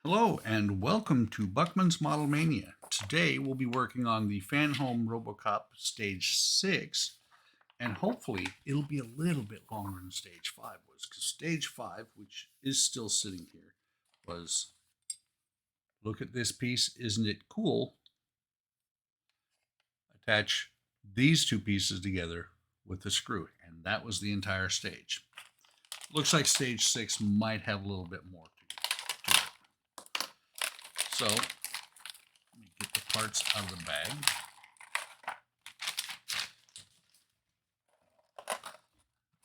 Hello and welcome to Buckman's Model Mania. Today we'll be working on the Fanhome Robocop Stage 6, and hopefully it'll be a little bit longer than Stage 5 was, because Stage 5, which is still sitting here, was look at this piece, isn't it cool? Attach these two pieces together with a screw, and that was the entire stage. Looks like Stage 6 might have a little bit more to it. So let me get the parts out of the bag.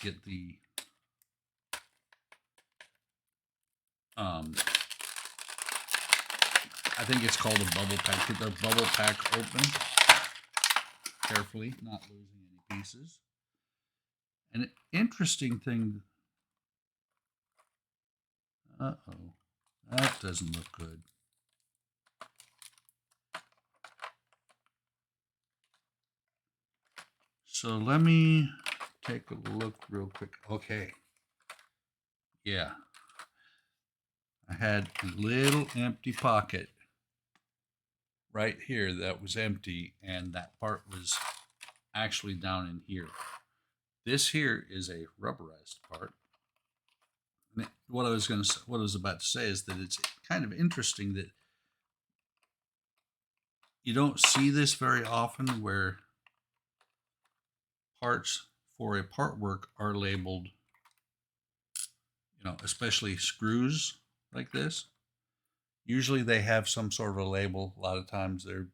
Get the I think it's called a bubble pack. Get the bubble pack open carefully, not losing any pieces. An interesting thing. Uh-oh, that doesn't look good. So let me take a look real quick. Okay. Yeah. I had a little empty pocket right here that was empty, and that part was actually down in here. This here is a rubberized part. What I was about to say is that it's kind of interesting that you don't see this very often, where parts for a part work are labeled, especially screws like this. Usually they have some sort of a label. A lot of times they're,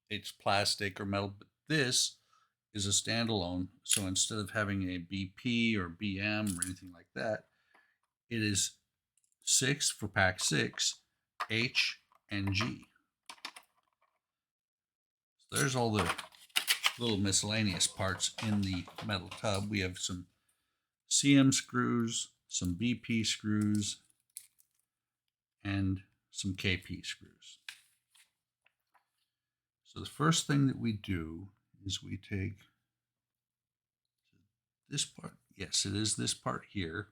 it's plastic or metal, but this is a standalone. So instead of having a BP or BM or anything like that, it is 6 for pack 6, H and G. So there's all the little miscellaneous parts in the metal tub. We have some CM screws, some BP screws, and some KP screws. So the first thing that we do is we take this part. Yes, it is this part here.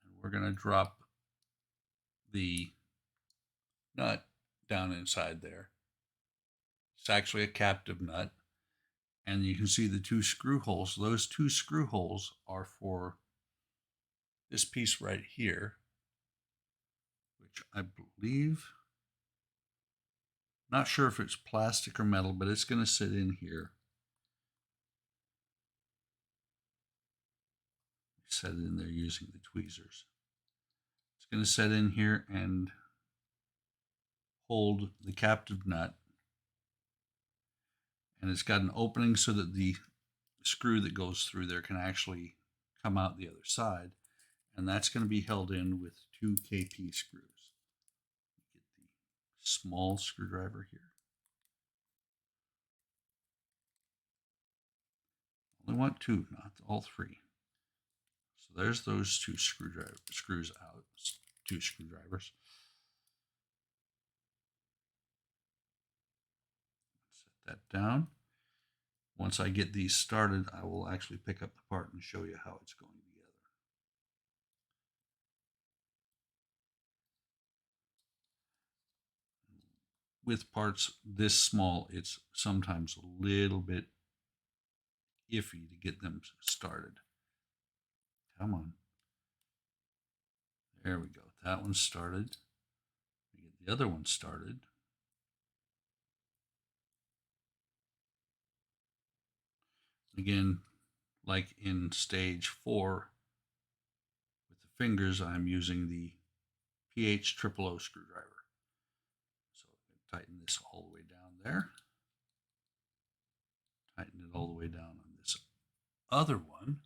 And we're going to drop the nut down inside there. It's actually a captive nut. And you can see the two screw holes. Those two screw holes are for this piece right here, which I believe, not sure if it's plastic or metal, but it's going to sit in here. Set it in there using the tweezers. It's going to set in here and hold the captive nut. And it's got an opening so that the screw that goes through there can actually come out the other side. And that's going to be held in with 2 KP screws. Get the small screwdriver here. Only want 2, not all 3. So there's those 2 screws out, 2 screwdrivers. Set that down. Once I get these started, I will actually pick up the part and show you how it's going together. With parts this small, it's sometimes a little bit iffy to get them started. Come on. There we go. That one started. We get the other one started. Again, like in stage 4, with the fingers, I'm using the PH 000 screwdriver. So I'm going to tighten this all the way down there. Tighten it all the way down on this other one.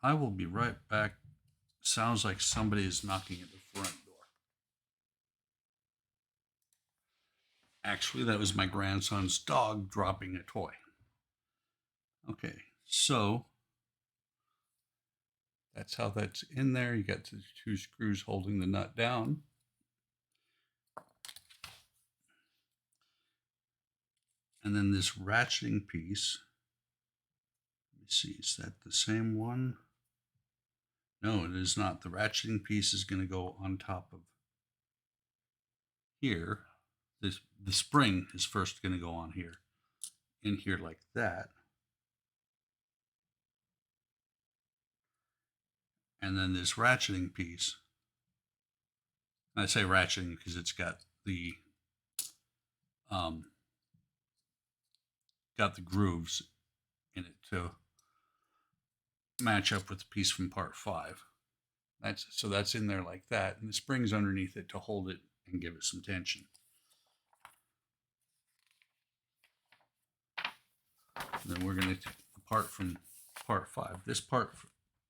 I will be right back. Sounds like somebody is knocking at the front door. Actually, that was my grandson's dog dropping a toy. Okay, so that's how that's in there. You got the 2 screws holding the nut down. And then this ratcheting piece, let me see, is that the same one? No, it is not. The ratcheting piece is going to go on top of here. The spring is first going to go on here, in here like that. And then this ratcheting piece, I say ratcheting because it's got the grooves in it to match up with the piece from part 5. That's in there like that, and the spring's underneath it to hold it and give it some tension. And then we're going to apart from part 5. This part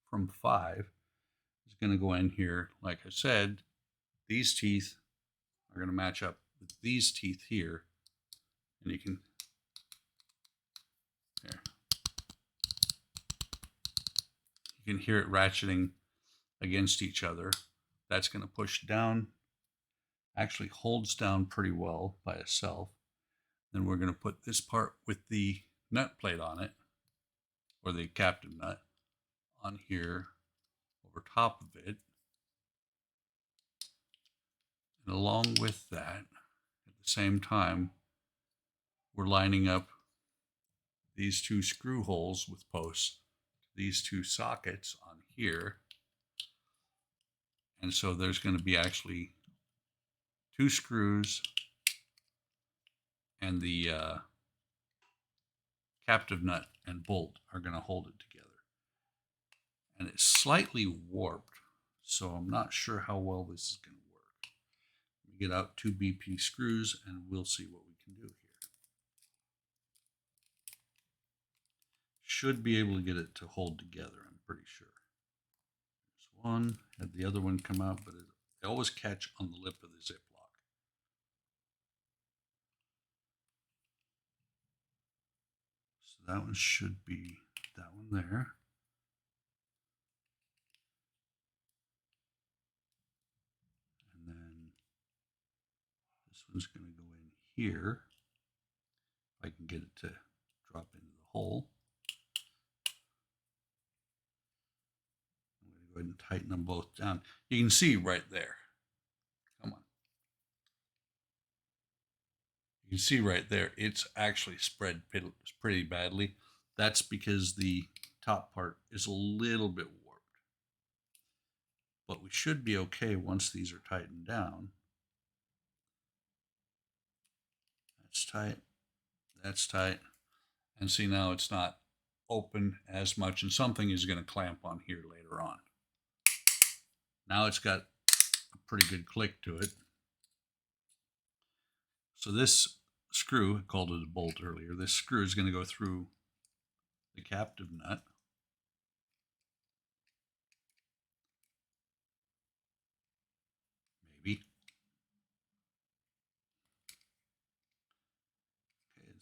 from 5 is going to go in here. Like I said, these teeth are going to match up with these teeth here, and you can there. You can hear it ratcheting against each other. That's going to push down, actually holds down pretty well by itself. Then we're going to put this part with the nut plate on it, or the captive nut, on here over top of it. And along with that, at the same time, we're lining up these 2 screw holes with posts, these 2 sockets on here. And so there's going to be actually 2 screws, and the captive nut and bolt are going to hold it together. And it's slightly warped, so I'm not sure how well this is going to work. Let me get out 2 BP screws and we'll see what we can do here. Should be able to get it to hold together, I'm pretty sure. There's one, had the other one come out, but they always catch on the lip of the Ziploc. So that one should be that one there. And then this one's going to go in here. If I can get it to drop into the hole. I'm going to go ahead and tighten them both down. You can see right there. Come on. You can see right there, it's actually spread pretty badly. That's because the top part is a little bit warped. But we should be okay once these are tightened down. That's tight. That's tight. And see, now it's not open as much, and something is going to clamp on here later on. Now it's got a pretty good click to it. So this screw, I called it a bolt earlier, this screw is going to go through the captive nut. Maybe. Okay,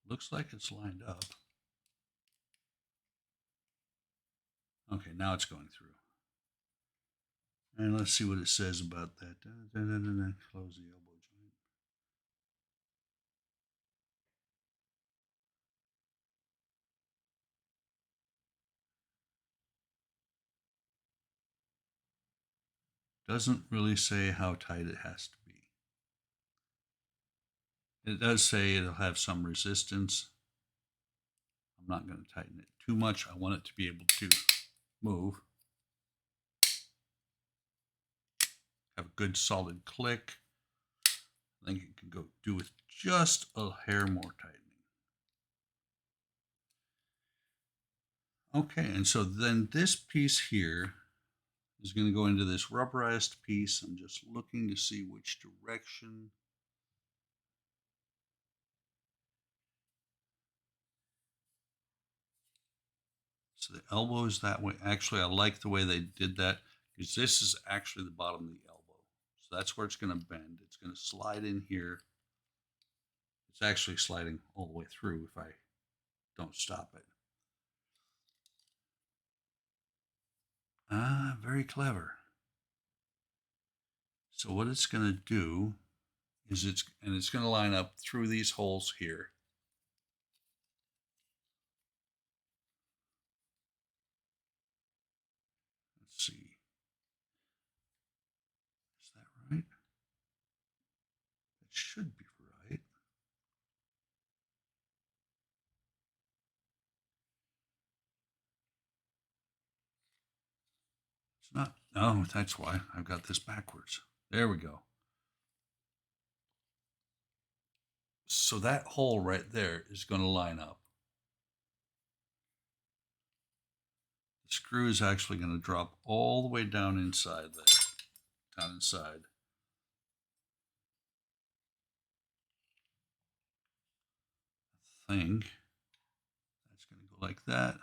looks like it's lined up. Okay, now it's going through. And let's see what it says about that. Close the elbow joint. Doesn't really say how tight it has to be. It does say it'll have some resistance. I'm not going to tighten it too much. I want it to be able to move. Have a good solid click. I think it can go do with just a hair more tightening. Okay, and so then this piece here is going to go into this rubberized piece. I'm just looking to see which direction. So the elbow is that way. Actually, I like the way they did that because this is actually the bottom of the elbow. So that's where it's going to bend. It's going to slide in here. It's actually sliding all the way through if I don't stop it. Very clever. So what it's going to do is it's going to line up through these holes here. It's not. Oh, that's why I've got this backwards. There we go. So that hole right there is going to line up. The screw is actually going to drop all the way down inside there. Down inside. I think that's going to go like that.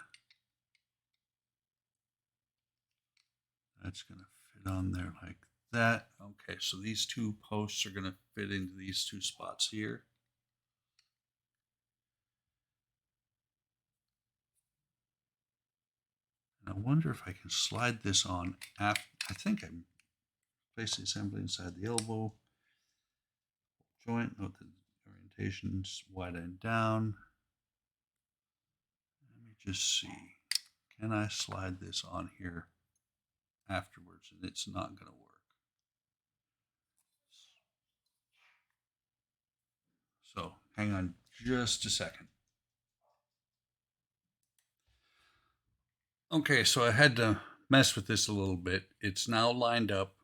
That's going to fit on there like that. Okay, so these two posts are going to fit into these two spots here. And I wonder if I can slide this on after. I think I'm placing the assembly inside the elbow joint. Note the orientation's wide and down. Let me just see. Can I slide this on here afterwards? And it's not going to work. So hang on just a second. Okay, so I had to mess with this a little bit. It's now lined up.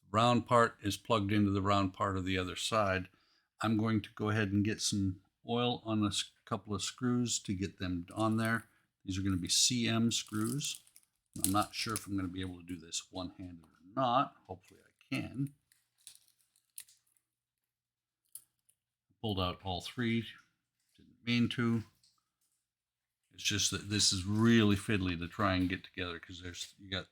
The round part is plugged into the round part of the other side. I'm going to go ahead and get some oil on a couple of screws to get them on there. These are going to be CM screws. I'm not sure if I'm going to be able to do this one-handed or not. Hopefully I can. Pulled out all three. Didn't mean to. It's just that this is really fiddly to try and get together because you got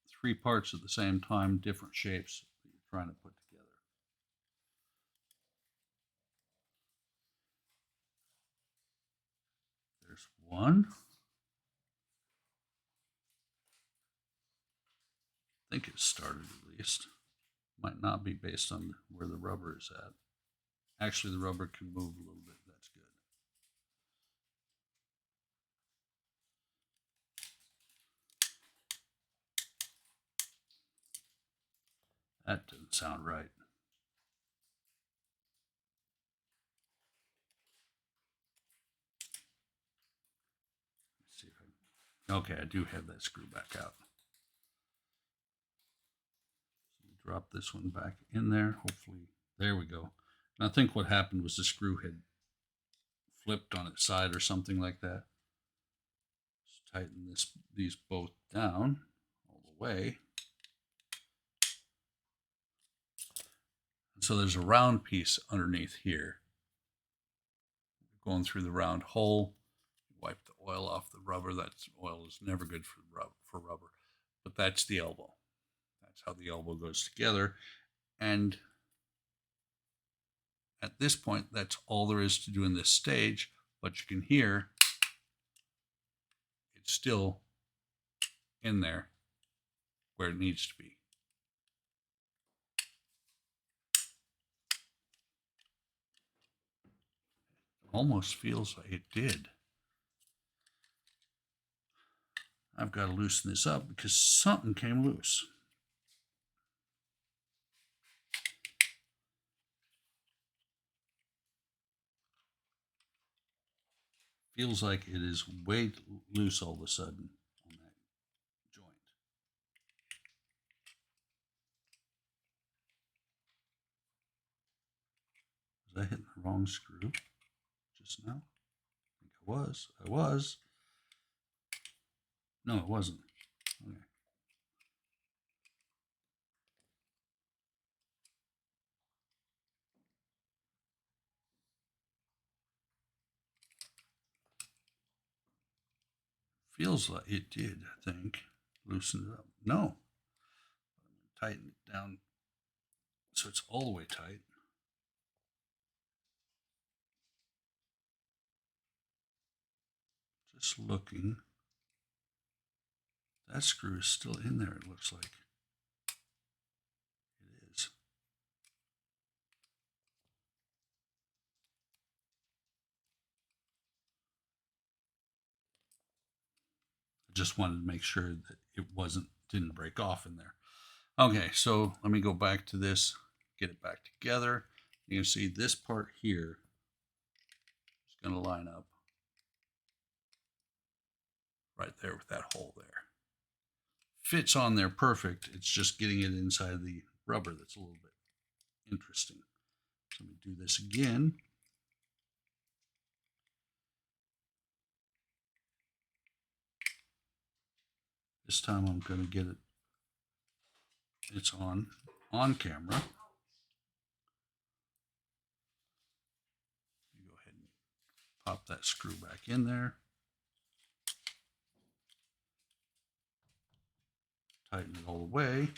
three parts at the same time, different shapes that you're trying to put together. There's one. I think it started at least. Might not be based on where the rubber is at. Actually, the rubber can move a little bit. That's good. That doesn't sound right. Let's see if I. Okay, I do have that screw back out. So drop this one back in there. Hopefully, there we go. And I think what happened was the screw had flipped on its side or something like that. Just tighten these both down all the way. And so there's a round piece underneath here. Going through the round hole, wipe the oil off the rubber. That oil is never good for rubber, but that's the elbow. That's how the elbow goes together. And at this point, that's all there is to do in this stage, but you can hear it's still in there where it needs to be. Almost feels like it did. I've got to loosen this up because something came loose. Feels like it is way loose all of a sudden on that joint. Was I hitting the wrong screw just now? I think I was. I was. No, it wasn't. Okay. Feels like it did, I think. Loosen it up. No. Tighten it down so it's all the way tight. Just looking. That screw is still in there, it looks like. It is. I just wanted to make sure that it didn't break off in there. Okay, so let me go back to this, get it back together. You can see this part here is going to line up right there with that hole there. fits on there perfect. It's just getting it inside the rubber that's a little bit interesting. So let me do this again. This time I'm going to get it. It's on camera. You go ahead and pop that screw back in there. Tighten it all the way.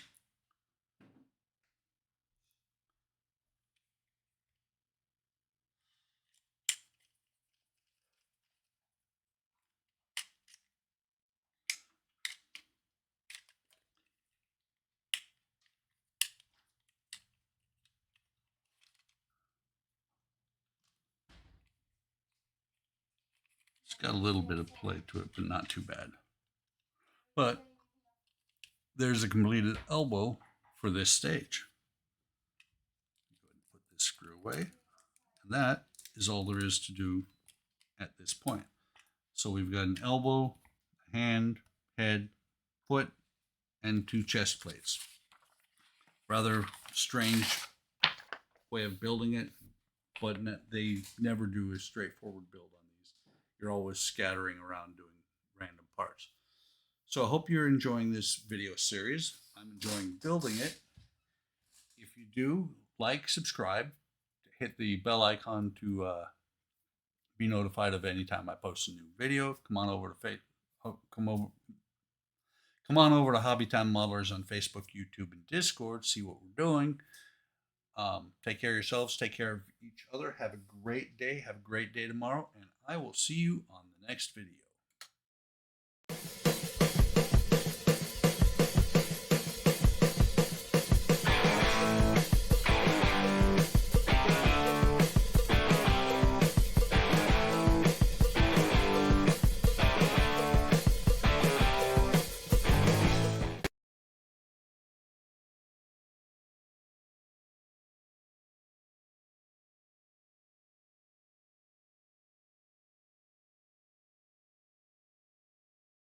It's got a little bit of play to it, but not too bad. But there's a completed elbow for this stage. Go ahead and put this screw away. And that is all there is to do at this point. So we've got an elbow, hand, head, foot, and 2 chest plates. Rather strange way of building it, but they never do a straightforward build on these. You're always scattering around doing random parts. So I hope you're enjoying this video series. I'm enjoying building it. If you do, like, subscribe, hit the bell icon to be notified of any time I post a new video. Come on over to Hobby Time Modelers on Facebook, YouTube, and Discord. See what we're doing. Take care of yourselves. Take care of each other. Have a great day. Have a great day tomorrow. And I will see you on the next video.